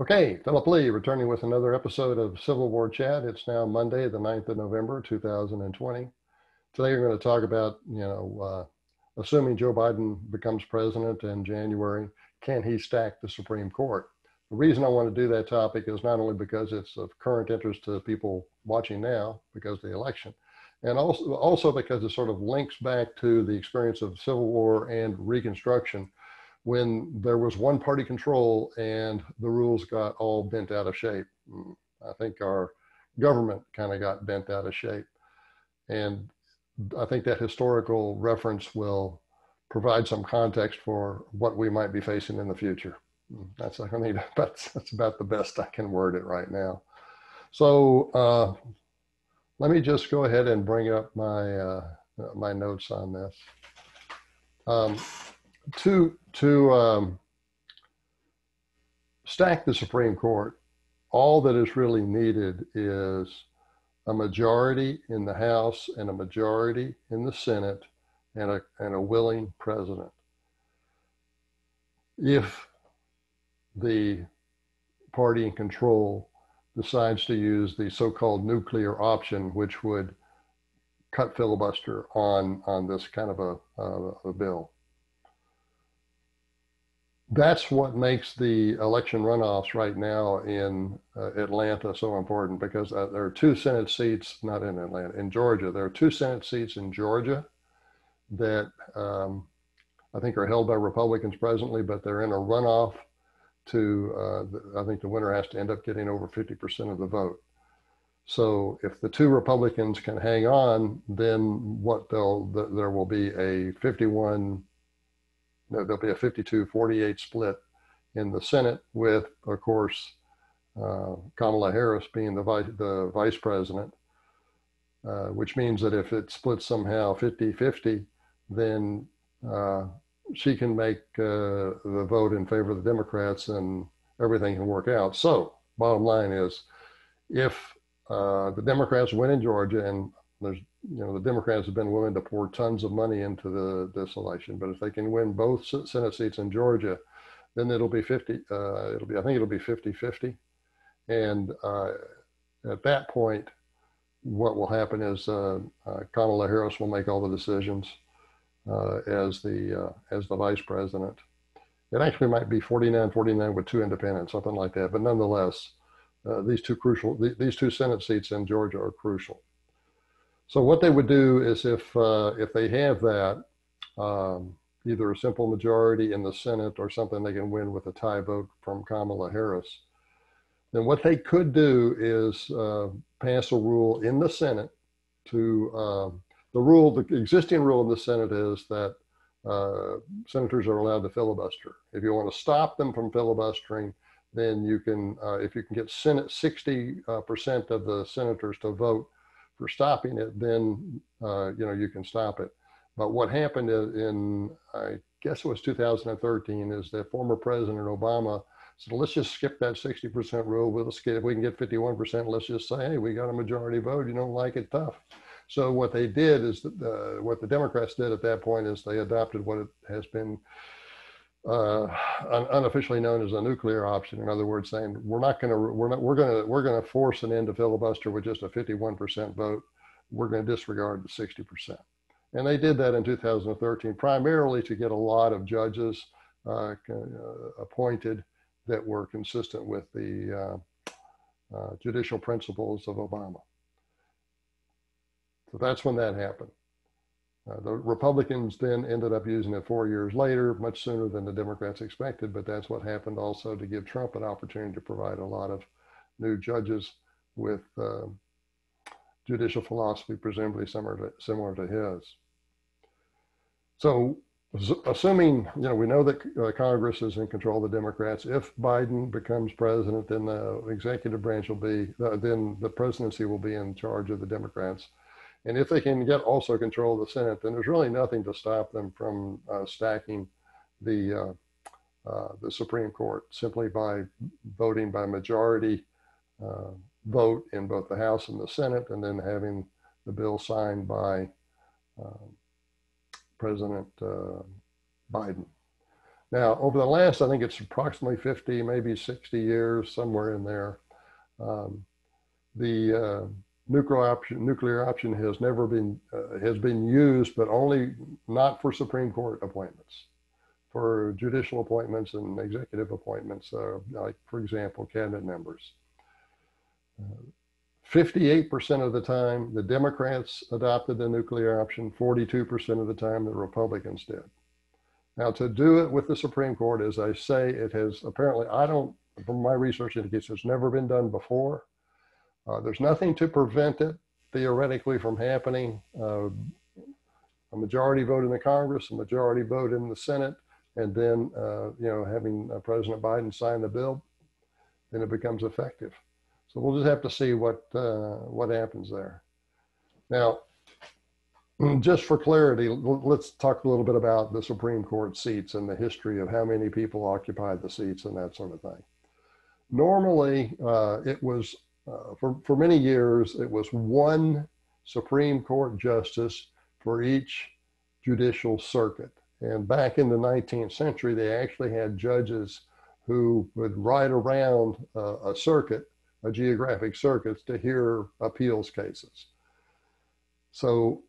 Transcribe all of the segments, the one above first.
Okay, Philip Lee returning with another episode of Civil War Chat. It's now Monday, the 9th of November, 2020. Today we're going to talk about, assuming Joe Biden becomes president in January, can he stack the Supreme Court? The reason I want to do that topic is not only because it's of current interest to people watching now because of the election, and also because it sort of links back to the experience of Civil War and Reconstruction, when there was one party control and the rules got all bent out of shape. I think our government kind of got bent out of shape. And I think that historical reference will provide some context for what we might be facing in the future. That's about the best I can word it right now. So let me just go ahead and bring up my notes on this. To stack the Supreme Court, all that is really needed is a majority in the House and a majority in the Senate and a willing president. If the party in control decides to use the so-called nuclear option, which would cut filibuster on this kind of a bill. That's what makes the election runoffs right now in Atlanta so important, because there are two Senate seats, not in Atlanta, in Georgia. There are two Senate seats in Georgia that I think are held by Republicans presently, but they're in a runoff to, I think the winner has to end up getting over 50% of the vote. So if the two Republicans can hang on, then there will be a 52-48 split in the Senate, with, of course, Kamala Harris being the vice president, which means that if it splits somehow 50-50, then she can make the vote in favor of the Democrats and everything can work out. So bottom line is, if the Democrats win in Georgia, and the Democrats have been willing to pour tons of money into this election, but if they can win both Senate seats in Georgia, then it'll be 50-50. And at that point, what will happen is Kamala Harris will make all the decisions as the vice president. It actually might be 49-49 with two independents, something like that. But nonetheless, these two Senate seats in Georgia are crucial. So what they would do is, if they have that, either a simple majority in the Senate or something they can win with a tie vote from Kamala Harris, then what they could do is pass a rule in the Senate to the existing rule in the Senate is that senators are allowed to filibuster. If you want to stop them from filibustering, then you can, if you can get 60% of the senators to vote for stopping it, then you can stop it. But what happened in I guess it was 2013, is that former President Obama said, let's just skip that 60% rule. If we can get 51%, let's just say, hey, we got a majority vote. You don't like it, tough. So what they did is what the Democrats did at that point is they adopted what it has been unofficially known as a nuclear option. In other words, saying we're going to force an end to filibuster with just a 51% vote. We're going to disregard the 60%. And they did that in 2013, primarily to get a lot of judges appointed that were consistent with the judicial principles of Obama. So that's when that happened. The Republicans then ended up using it 4 years later, much sooner than the Democrats expected, but that's what happened also to give Trump an opportunity to provide a lot of new judges with judicial philosophy presumably similar to his. So assuming, we know that Congress is in control of the Democrats, if Biden becomes president, then the executive branch will be, then the presidency will be in charge of the Democrats. And if they can get also control of the Senate, then there's really nothing to stop them from stacking the Supreme Court simply by voting by majority vote in both the House and the Senate, and then having the bill signed by President Biden. Now, over the last, I think it's approximately 50, maybe 60 years, somewhere in there, um, the nuclear option has never been has been used, but only not for Supreme Court appointments, for judicial appointments and executive appointments, like, for example, cabinet members. 58% of the time, the Democrats adopted the nuclear option. 42% of the time, the Republicans did. Now, to do it with the Supreme Court, as I say, it has apparently, from my research indicates it's never been done before. There's nothing to prevent it, theoretically, from happening. A majority vote in the Congress, a majority vote in the Senate, and then, having President Biden sign the bill, then it becomes effective. So we'll just have to see what happens there. Now, just for clarity, let's talk a little bit about the Supreme Court seats and the history of how many people occupied the seats and that sort of thing. Normally, it was, for many years, it was one Supreme Court justice for each judicial circuit. And back in the 19th century, they actually had judges who would ride around a circuit, a geographic circuit, to hear appeals cases. So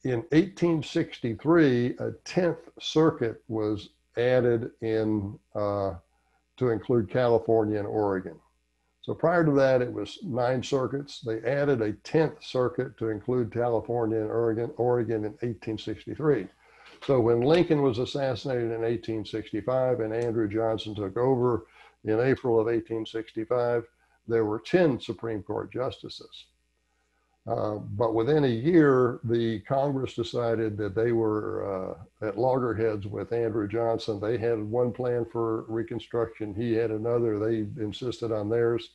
in 1863, a 10th circuit was added in to include California and Oregon. So prior to that, it was 9 circuits. They added a 10th circuit to include California and Oregon in 1863. So when Lincoln was assassinated in 1865 and Andrew Johnson took over in April of 1865, there were 10 Supreme Court justices. But within a year, the Congress decided that they were at loggerheads with Andrew Johnson. They had one plan for Reconstruction. He had another. They insisted on theirs.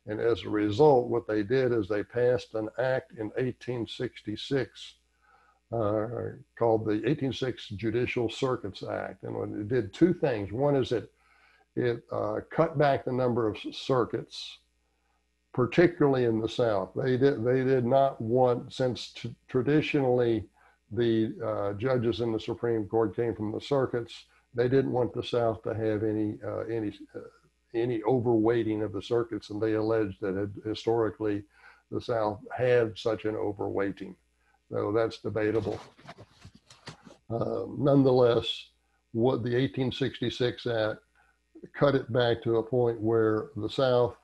And as a result, what they did is they passed an act in 1866 called the 1866 Judicial Circuits Act. And it did 2 things. One is it cut back the number of circuits, particularly in the South. They did not want, since traditionally the judges in the Supreme Court came from the circuits, they didn't want the South to have any overweighting of the circuits, and they alleged that historically the South had such an overweighting. So that's debatable. Nonetheless, what the 1866 Act cut it back to a point where the South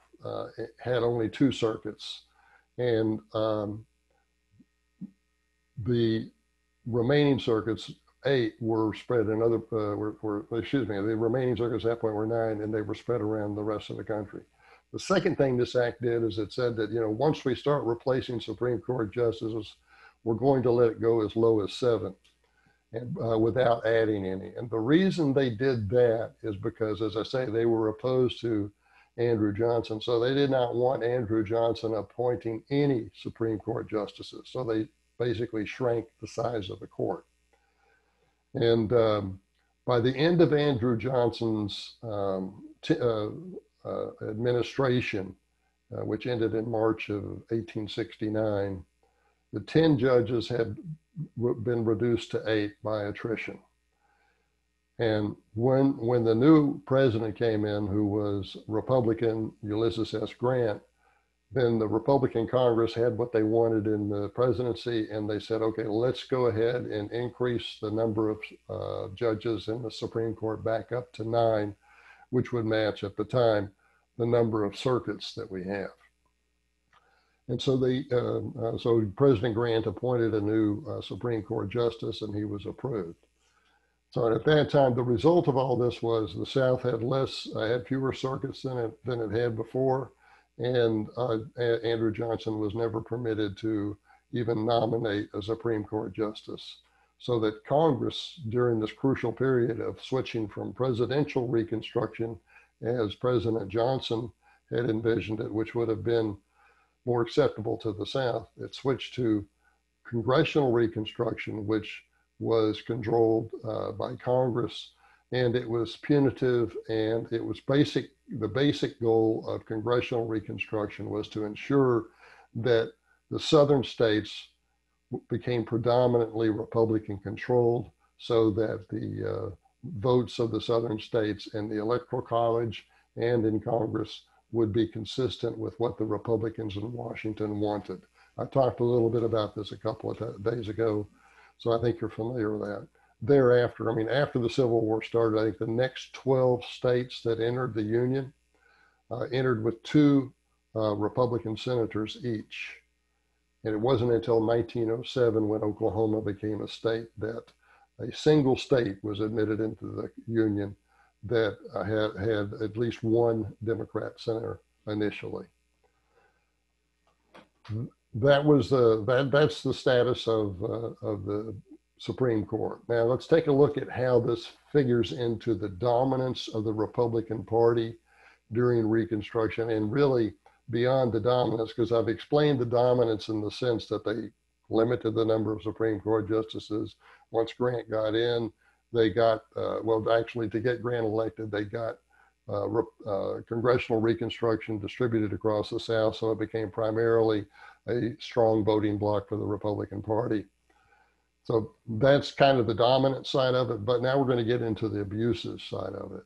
had only 2 circuits, and the remaining circuits, 8, were spread in other, the remaining circuits at that point were 9, and they were spread around the rest of the country. The second thing this act did is it said that, once we start replacing Supreme Court justices, we're going to let it go as low as 7, and without adding any. And the reason they did that is because, as I say, they were opposed to Andrew Johnson. So they did not want Andrew Johnson appointing any Supreme Court justices. So they basically shrank the size of the court. And by the end of Andrew Johnson's administration, which ended in March of 1869, the 10 judges had been reduced to 8 by attrition. And when the new president came in, who was Republican Ulysses S. Grant, then the Republican Congress had what they wanted in the presidency, and they said, okay, let's go ahead and increase the number of judges in the Supreme Court back up to 9, which would match at the time the number of circuits that we have. And so so President Grant appointed a new Supreme Court justice, and he was approved. So at that time, the result of all this was the South had fewer circuits than it had before, and Andrew Johnson was never permitted to even nominate a Supreme Court justice. So that Congress, during this crucial period of switching from presidential Reconstruction, as President Johnson had envisioned it, which would have been more acceptable to the South, it switched to Congressional Reconstruction, which was controlled by Congress, and it was punitive, and it was the basic goal of Congressional Reconstruction was to ensure that the southern states became predominantly Republican controlled, so that the votes of the southern states in the Electoral College and in Congress would be consistent with what the Republicans in Washington wanted. I talked a little bit about this a couple of days ago, so I think you're familiar with that. Thereafter, I mean, after the Civil War started, I think the next 12 states that entered the Union entered with two Republican senators each. And it wasn't until 1907, when Oklahoma became a state, that a single state was admitted into the Union that had at least one Democrat senator initially. That's the status of the Supreme Court. Now let's take a look at how this figures into the dominance of the Republican Party during Reconstruction, and really beyond the dominance, because I've explained the dominance in the sense that they limited the number of Supreme Court justices. Once Grant got in, they got, well, actually to get Grant elected, they got Congressional Reconstruction distributed across the South, so it became primarily a strong voting bloc for the Republican Party. So that's kind of the dominant side of it, but now we're going to get into the abuses side of it.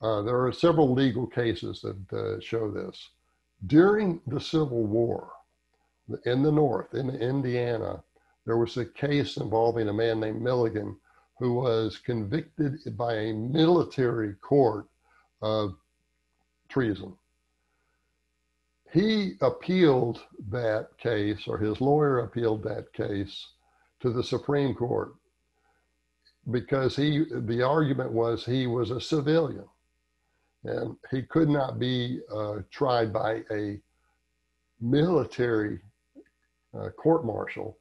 There are several legal cases that show this. During the Civil War, in the North, in Indiana, there was a case involving a man named Milligan who was convicted by a military court of treason. He appealed that case, or his lawyer appealed that case to the Supreme Court, because the argument was he was a civilian and he could not be tried by a military court-martial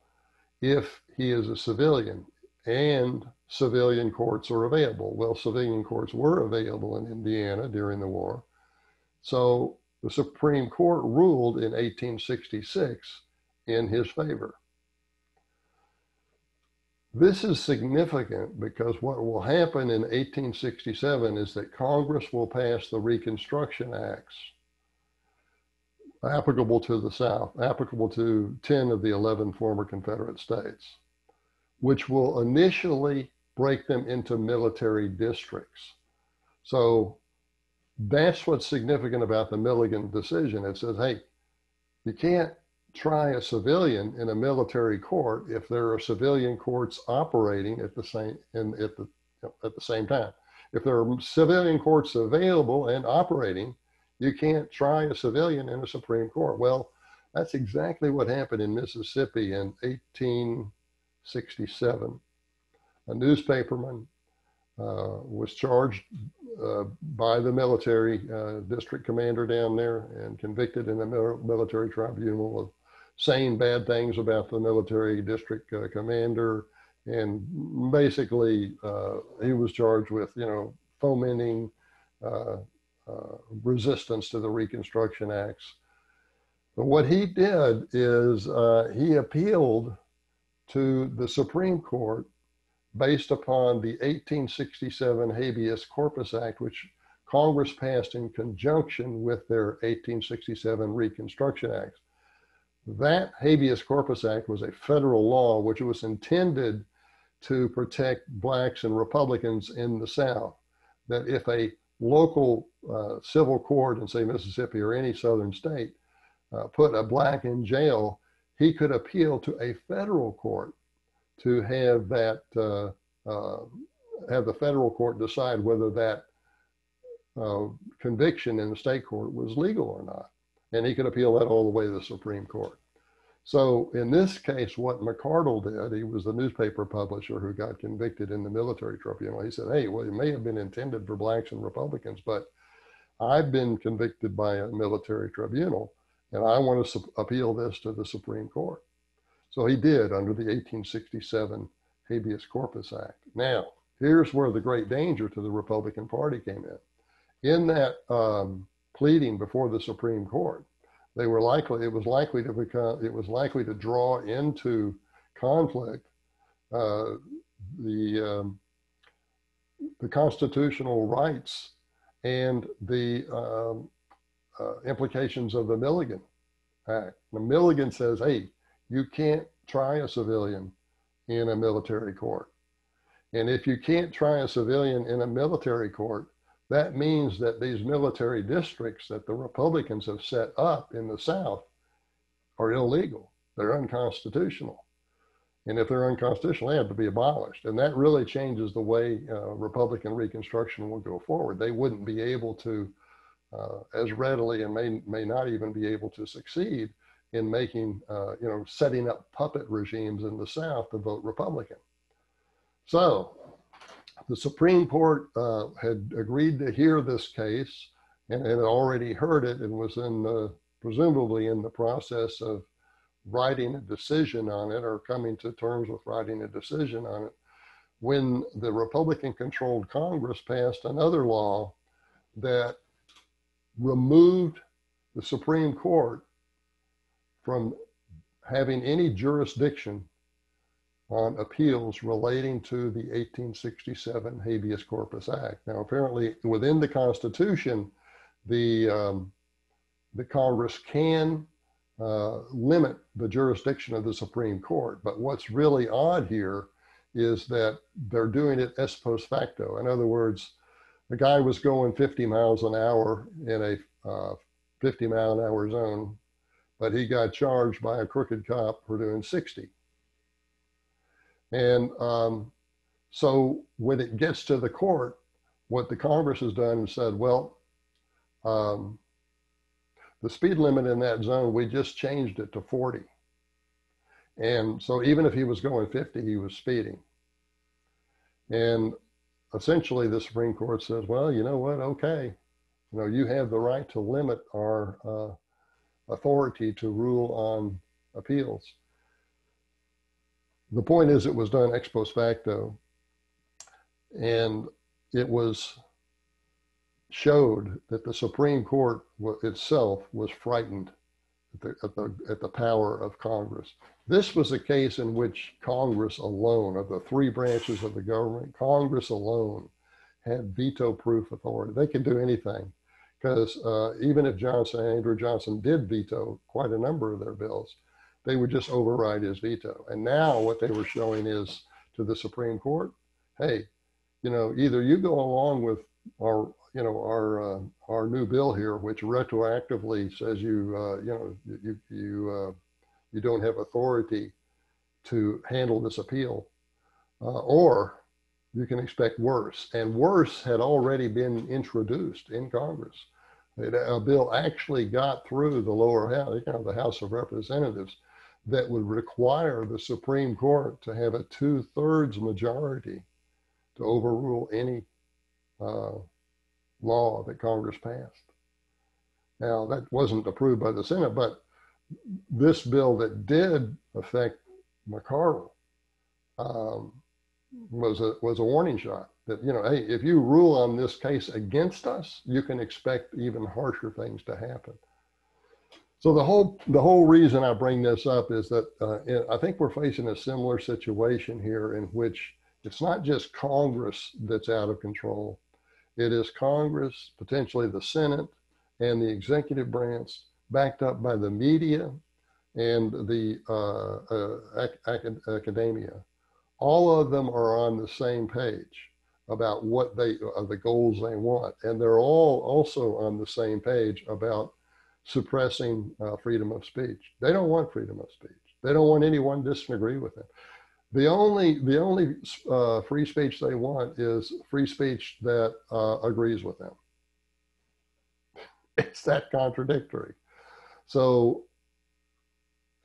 if he is a civilian, and civilian courts are available. Well, civilian courts were available in Indiana during the war. So the Supreme Court ruled in 1866 in his favor. This is significant because what will happen in 1867 is that Congress will pass the Reconstruction Acts applicable to the South, applicable to 10 of the 11 former Confederate states, which will initially break them into military districts. So that's what's significant about the Milligan decision. It says, hey, you can't try a civilian in a military court if there are civilian courts operating at the same time. If there are civilian courts available and operating, you can't try a civilian in a Supreme Court. Well, that's exactly what happened in Mississippi in 1867. A newspaperman was charged by the military district commander down there and convicted in the military tribunal of saying bad things about the military district commander. And basically, he was charged with, fomenting resistance to the Reconstruction Acts. But what he did is he appealed to the Supreme Court based upon the 1867 Habeas Corpus Act, which Congress passed in conjunction with their 1867 Reconstruction Act. That Habeas Corpus Act was a federal law which was intended to protect Blacks and Republicans in the South, that if a local civil court in, say, Mississippi or any southern state put a Black in jail, he could appeal to a federal court to have that have the federal court decide whether that conviction in the state court was legal or not. And he could appeal that all the way to the Supreme Court. So in this case, what McArdle did, he was the newspaper publisher who got convicted in the military tribunal. He said, hey, well, it may have been intended for Blacks and Republicans, but I've been convicted by a military tribunal, and I want to appeal this to the Supreme Court. So he did under the 1867 Habeas Corpus Act. Now, here's where the great danger to the Republican Party came in. In that pleading before the Supreme Court, it was likely to draw into conflict the constitutional rights and the implications of the Milligan Act. The Milligan says, hey, you can't try a civilian in a military court. And if you can't try a civilian in a military court, that means that these military districts that the Republicans have set up in the South are illegal. They're unconstitutional. And if they're unconstitutional, they have to be abolished. And that really changes the way Republican Reconstruction will go forward. They wouldn't be able to, as readily, and may not even be able to succeed in making, setting up puppet regimes in the South to vote Republican. So the Supreme Court had agreed to hear this case and had already heard it and was presumably in the process of writing a decision on it, or coming to terms with writing a decision on it, when the Republican-controlled Congress passed another law that removed the Supreme Court from having any jurisdiction on appeals relating to the 1867 Habeas Corpus Act. Now, apparently, within the Constitution, the Congress can limit the jurisdiction of the Supreme Court. But what's really odd here is that they're doing it ex post facto. In other words, the guy was going 50 miles an hour in a 50-mile-an-hour zone, but he got charged by a crooked cop for doing 60. And so when it gets to the court, what the Congress has done is said, well, the speed limit in that zone, we just changed it to 40. And so even if he was going 50, he was speeding. And essentially the Supreme Court says, well, you know what, okay, you have the right to limit our authority to rule on appeals. The point is, it was done ex post facto, and it showed that the Supreme Court itself was frightened at the power of Congress. This was a case in which Congress alone, of the three branches of the government, Congress alone had veto-proof authority. They could do anything, because even if Andrew Johnson did veto quite a number of their bills, they would just override his veto. And now what they were showing is to the Supreme Court, hey, either you go along with our new bill here, which retroactively says you don't have authority to handle this appeal, or you can expect worse. And worse had already been introduced in Congress. A bill actually got through the lower house, the House of Representatives, that would require the Supreme Court to have a 2/3 majority to overrule any law that Congress passed. Now, that wasn't approved by the Senate, but this bill that did affect McCardle was a warning shot that, hey, if you rule on this case against us, you can expect even harsher things to happen. So the whole reason I bring this up is that I think we're facing a similar situation here, in which it's not just Congress that's out of control. It is Congress, potentially the Senate, and the executive branch, backed up by the media and the academia. All of them are on the same page about what the goals they want. And they're all also on the same page about suppressing freedom of speech. They don't want freedom of speech. They don't want anyone to disagree with them. The only free speech they want is free speech that agrees with them. It's that contradictory. So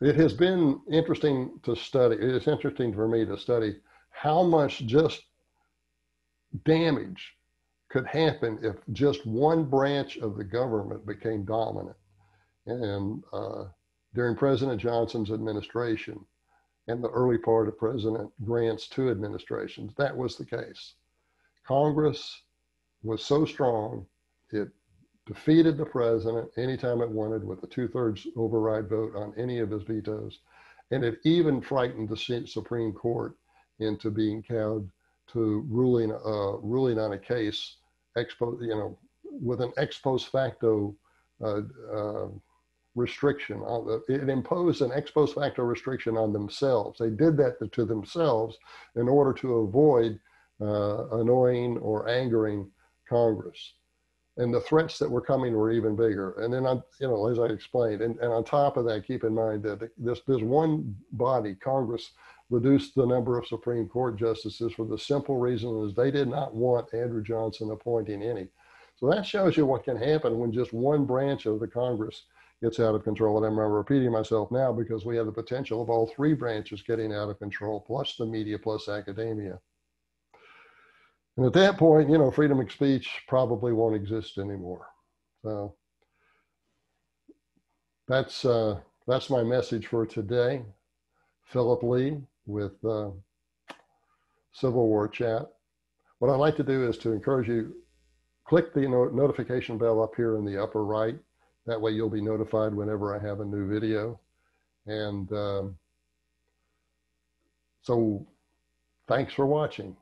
it has been interesting to study. It's interesting for me to study how much just damage could happen if just one branch of the government became dominant. And during President Johnson's administration and the early part of President Grant's two administrations, that was the case. Congress was so strong, it defeated the president anytime it wanted with a 2/3 override vote on any of his vetoes. And it even frightened the Supreme Court into being cowed to ruling on a case with an ex post facto restriction. It imposed an ex post facto restriction on themselves. They did that to themselves in order to avoid annoying or angering Congress. And the threats that were coming were even bigger. And then, as I explained, and on top of that, keep in mind that this one body, Congress, reduced the number of Supreme Court justices for the simple reason is they did not want Andrew Johnson appointing any. So that shows you what can happen when just one branch of the Congress gets out of control. And I'm repeating myself now because we have the potential of all three branches getting out of control, plus the media, plus academia. And at that point, freedom of speech probably won't exist anymore. So that's my message for today. Philip Lee with Civil War Chat. What I'd like to do is to encourage you, click the notification bell up here in the upper right. That way you'll be notified whenever I have a new video. And so thanks for watching.